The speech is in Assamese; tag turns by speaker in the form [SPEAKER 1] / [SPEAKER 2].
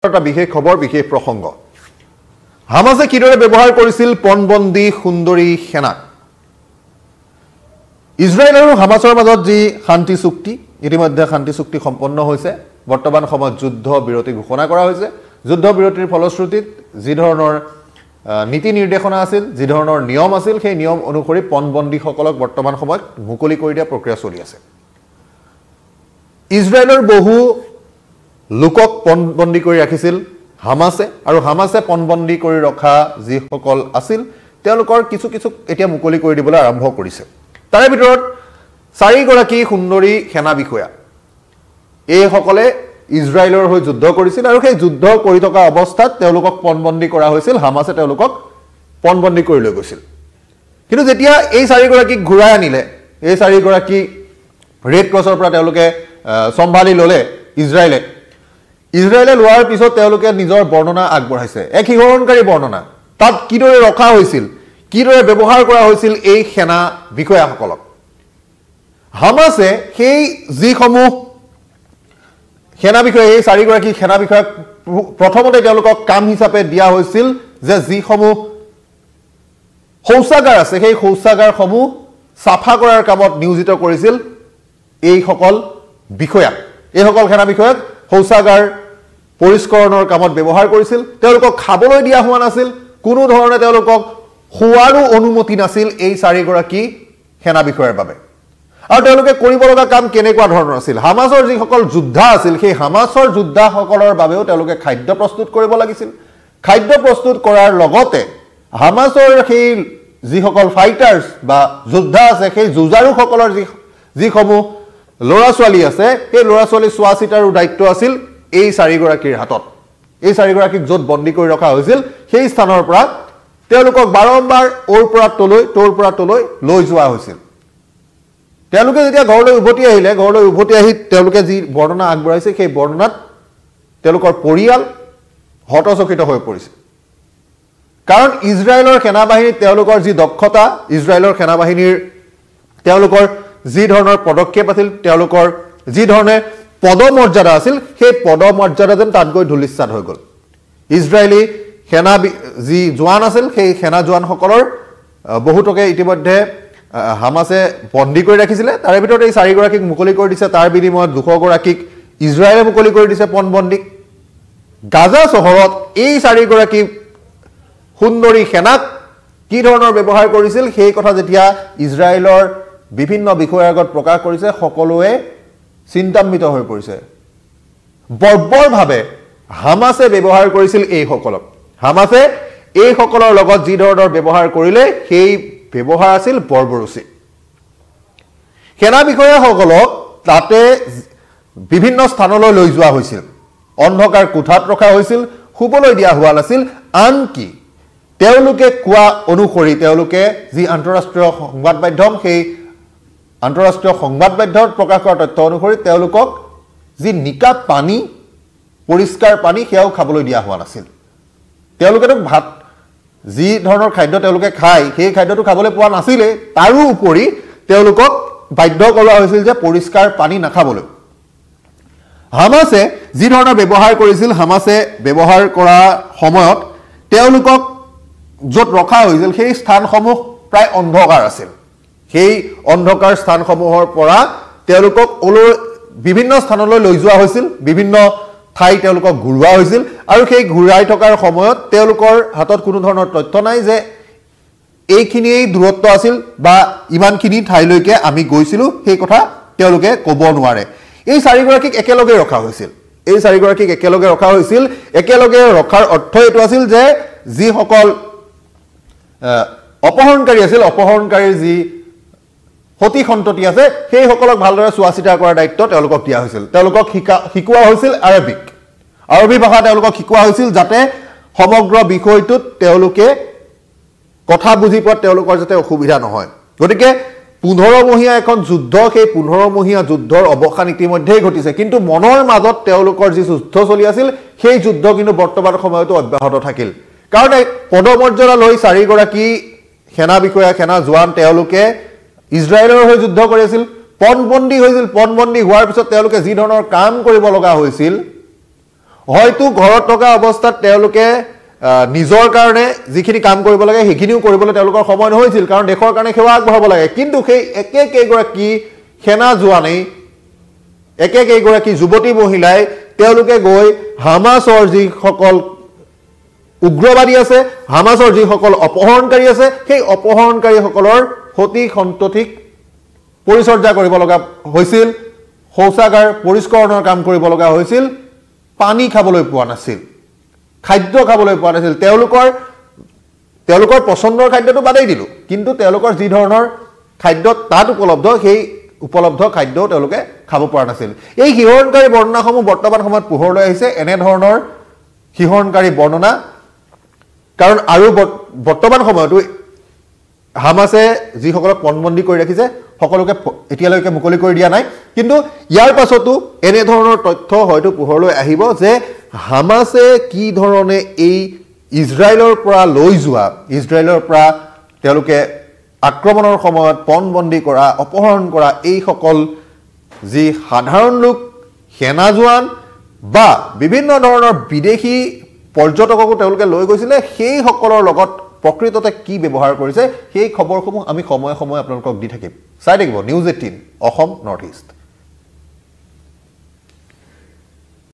[SPEAKER 1] এটা বিশেষ খবৰ বিশেষ প্ৰসংগ হামাসে কিদৰে ব্যৱহাৰ কৰিছিল পণবন্দী সুন্দৰী সেনাক ইজৰাইল আৰু হামাসৰ মাজত যি শান্তি চুক্তি ইতিমধ্যে শান্তি চুক্তি সম্পন্ন হৈছে বৰ্তমান সময়ত যুদ্ধ বিৰতি ঘোষণা কৰা হৈছে যুদ্ধ বিৰতিৰ ফলশ্ৰুতিত যি ধৰণৰ নীতি নিৰ্দেশনা আছিল যি ধৰণৰ নিয়ম আছিল সেই নিয়ম অনুসৰি পণবন্দীসকলক বৰ্তমান সময়ত মুকলি কৰি দিয়া প্ৰক্ৰিয়া চলি আছে ইজৰাইলৰ বহু লোকক পণবন্দী কৰি ৰাখিছিল হামাসে আৰু হামাসে পণবন্দী কৰি ৰখা যিসকল আছিল তেওঁলোকৰ কিছু কিছু এতিয়া মুকলি কৰি দিবলৈ আৰম্ভ কৰিছে তাৰে ভিতৰত 4 গৰাকী সুন্দৰী সেনা বিষয়া এই সকলে ইজৰাইলৰ হৈ যুদ্ধ কৰিছিল আৰু সেই যুদ্ধ কৰি থকা অৱস্থাত তেওঁলোকক পণবন্দী কৰা হৈছিল হামাসে তেওঁলোকক পণবন্দী কৰি লৈ গৈছিল কিন্তু যেতিয়া এই 4 গৰাকীক ঘূৰাই আনিলে এই 4 গৰাকী ৰেড ক্ৰছৰ পৰা তেওঁলোকে সম্ভালি ললে ইজৰাইলে লোৱাৰ পিছত তেওঁলোকে নিজৰ বৰ্ণনা আগবঢ়াইছে এক হিৰণকাৰী বৰ্ণনা তাত কিদৰে ৰখা হৈছিল কিদৰে ব্যৱহাৰ কৰা হৈছিল এই সেনা বিষয়াসকলক হামাসে সেই যিসমূহ সেনা বিষয়া এই 4 গৰাকী সেনা বিষয়াক প্ৰথমতে তেওঁলোকক কাম হিচাপে দিয়া হৈছিল যে যিসমূহ শৌচাগাৰ আছে সেই শৌচাগাৰসমূহ সাফা কৰাৰ কামত নিয়োজিত কৰিছিল এই সকল বিষয়াক এই সকল সেনা বিষয়াক শৌচাগাৰ পৰিষ্কৰণৰ কামত ব্যৱহাৰ কৰিছিল তেওঁলোকক খাবলৈ দিয়া হোৱা নাছিল কোনো ধৰণে তেওঁলোকক খোৱাৰো অনুমতি নাছিল এই 4 গৰাকী সেনা বিষয়াৰ বাবে আৰু তেওঁলোকে কৰিব লগা কাম কেনেকুৱা ধৰণৰ আছিল হামাসৰ যিসকল যোদ্ধা আছিল সেই হামাসৰ যোদ্ধাসকলৰ বাবেও তেওঁলোকে খাদ্য প্ৰস্তুত কৰিব লাগিছিল খাদ্য প্ৰস্তুত কৰাৰ লগতে হামাসৰ সেই যিসকল ফাইটাৰ্ছ বা যোদ্ধা আছে সেই যুঁজাৰুসকলৰ যিসমূহ ল'ৰা ছোৱালী আছে সেই ল'ৰা ছোৱালী চোৱা চিতাৰো দায়িত্ব আছিল এই 4 গৰাকীৰ হাতত এই 4 গৰাকীক য'ত বন্দী কৰি ৰখা হৈছিল সেই স্থানৰ পৰা তেওঁলোকক বাৰম্বাৰ ওৰ পৰা তলৈ লৈ যোৱা হৈছিল তেওঁলোকে যেতিয়া ঘৰলৈ উভতি আহি তেওঁলোকে যি বৰ্ণনা আগবঢ়াইছে সেই বৰ্ণনাত তেওঁলোকৰ পৰিয়াল হতচকিত হৈ পৰিছে কাৰণ ইজৰাইলৰ সেনাবাহিনীত তেওঁলোকৰ যি দক্ষতা ইজৰাইলৰ সেনাবাহিনীৰ তেওঁলোকৰ যি ধৰণৰ পদক্ষেপ আছিল তেওঁলোকৰ যি ধৰণে পদমৰ্যাদা আছিল সেই পদমৰ্যাদা যেন তাত গৈ ধুলিস্বাদ হৈ গ'ল ইজৰাইলী সেনা যি জোৱান আছিল সেই সেনা জোৱানসকলৰ বহুতকে ইতিমধ্যে হামাসে বন্দী কৰি ৰাখিছিলে তাৰে ভিতৰত এই 4 গৰাকীক মুকলি কৰি দিছে তাৰ বিনিময়ত 200 গৰাকীক ইজৰাইলে মুকলি কৰি দিছে পণবন্দীক গাজা চহৰত এই 4 গৰাকী সুন্দৰী সেনাক কি ধৰণৰ ব্যৱহাৰ কৰিছিল সেই কথা যেতিয়া ইজৰাইলৰ বিভিন্ন বিষয়ৰ আগত প্ৰকাশ কৰিছে সকলোৱে চিন্তান্বিত হৈ পৰিছে বৰ্বৰভাৱে হামাসে ব্যৱহাৰ কৰিছিল এই সকলক হামাসে এই সকলৰ লগত যি ধৰণৰ ব্যৱহাৰ কৰিলে সেই ব্যৱহাৰ আছিল বৰ্বৰোচিত সেনা বিষয়াসকলক তাতে বিভিন্ন স্থানলৈ লৈ যোৱা হৈছিল অন্ধকাৰ কোঠাত ৰখা হৈছিল শুবলৈ দিয়া হোৱা নাছিল আনকি তেওঁলোকে কোৱা অনুসৰি তেওঁলোকে যি আন্তঃৰাষ্ট্ৰীয় সংবাদ মাধ্যম সেই আন্তঃৰাষ্ট্ৰীয় সংবাদ মাধ্যমত প্ৰকাশ কৰা তথ্য অনুসৰি তেওঁলোকক যি নিকা পানী পৰিষ্কাৰ পানী সেয়াও খাবলৈ দিয়া হোৱা নাছিল তেওঁলোকে ভাত যি ধৰণৰ খাদ্য তেওঁলোকে খায় সেই খাদ্যটো খাবলৈ পোৱা নাছিলে তাৰো উপৰি তেওঁলোকক বাধ্য কৰোৱা হৈছিল যে পৰিষ্কাৰ পানী নাখাবলৈ হামাসে যি ধৰণৰ ব্যৱহাৰ কৰিছিল হামাসে ব্যৱহাৰ কৰা সময়ত তেওঁলোকক য'ত ৰখা হৈছিল সেই স্থানসমূহ প্ৰায় অন্ধকাৰ আছিল সেই অন্ধকাৰ স্থানসমূহৰ পৰা তেওঁলোকক বিভিন্ন স্থানলৈ লৈ যোৱা হৈছিল বিভিন্ন ঠাই তেওঁলোকক ঘূৰোৱা হৈছিল আৰু সেই ঘূৰাই থকাৰ সময়ত তেওঁলোকৰ হাতত কোনো ধৰণৰ তথ্য নাই যে এইখিনি দূৰত্ব আছিল বা ইমানখিনি ঠাইলৈকে আমি গৈছিলো সেই কথা তেওঁলোকে ক'ব নোৱাৰে এই 4 গৰাকীক একেলগে ৰখা হৈছিল এই 4 গৰাকীক একেলগে ৰখা হৈছিল একেলগে ৰখাৰ অৰ্থ এইটো আছিল যে যিসকল অপহৰণকাৰী আছিল অপহৰণকাৰীৰ যি সতি সন্ততি আছে সেই সকলক ভালদৰে চোৱা চিতা কৰাৰ দায়িত্ব তেওঁলোকক দিয়া হৈছিল তেওঁলোকক শিকোৱা হৈছিল আৰবী ভাষা তেওঁলোকক শিকোৱা হৈছিল যাতে সমগ্ৰ বিষয়টোত তেওঁলোকে কথা বুজি পোৱাত তেওঁলোকৰ যাতে অসুবিধা নহয় গতিকে 15 মহীয়া এখন যুদ্ধ সেই 15 মহীয়া যুদ্ধৰ অৱসান ইতিমধ্যেই ঘটিছে কিন্তু মনৰ মাজত তেওঁলোকৰ যি যুদ্ধ চলি আছিল সেই যুদ্ধ কিন্তু বৰ্তমান সময়তো অব্যাহত থাকিল কাৰণ পদমৰ্যাদা লৈ 4 গৰাকী সেনা বিষয়া সেনা জোৱান তেওঁলোকে ইজৰাইলৰ হৈ যুদ্ধ কৰিছিল পণবন্দী হৈছিল পণবন্দী হোৱাৰ পিছত তেওঁলোকে যি ধৰণৰ কাম কৰিব লগা হৈছিল হয়তো ঘৰত থকা অৱস্থাত তেওঁলোকে নিজৰ কাৰণে যিখিনি কাম কৰিব লাগে সেইখিনিও কৰিবলৈ তেওঁলোকৰ সময় নহৈছিল কাৰণ দেশৰ কাৰণে সেৱা আগবঢ়াব লাগে কিন্তু সেই একেগৰাকী সেনা জোৱানেই একেগৰাকী যুৱতী মহিলাই তেওঁলোকে গৈ হামাছৰ যিসকল উগ্ৰবাদী আছে হামাছৰ যিসকল অপহৰণকাৰী আছে সেই অপহৰণকাৰীসকলৰ সতি সন্ততিক পৰিচৰ্যা কৰিব লগা হৈছিল শৌচাগাৰ পৰিষ্কৰণৰ কাম কৰিব লগা হৈছিল পানী খাবলৈ পোৱা নাছিল খাদ্য খাবলৈ পোৱা নাছিল তেওঁলোকৰ পছন্দৰ খাদ্যটো বাদেই দিলো কিন্তু তেওঁলোকৰ যি ধৰণৰ খাদ্য তাত উপলব্ধ সেই উপলব্ধ খাদ্য তেওঁলোকে খাব পৰা নাছিল এই শিহৰণকাৰী বৰ্ণনাসমূহ বৰ্তমান সময়ত পোহৰলৈ আহিছে এনে ধৰণৰ শিহৰণকাৰী বৰ্ণনা কাৰণ আৰু বৰ্তমান সময়তো হামাছে যিসকলক পণবন্দী কৰি ৰাখিছে সকলোকে এতিয়ালৈকে মুকলি কৰি দিয়া নাই কিন্তু ইয়াৰ পাছতো এনে ধৰণৰ তথ্য হয়তো পোহৰলৈ আহিব যে হামাছে কি ধৰণে এই ইজৰাইলৰ পৰা লৈ যোৱা ইজৰাইলৰ পৰা তেওঁলোকে আক্ৰমণৰ সময়ত পণবন্দী কৰা অপহৰণ কৰা এই সকল যি সাধাৰণ লোক সেনা জোৱান বা বিভিন্ন ধৰণৰ বিদেশী পৰ্যটককো তেওঁলোকে লৈ গৈছিলে সেই সকলৰ লগত প্ৰকৃততে কি ব্যৱহাৰ কৰিছে সেই খবৰসমূহ আমি সময়ে সময়ে আপোনালোকক দি থাকিম চাই থাকিব নিউজ 18 অসম নৰ্থ ইষ্ট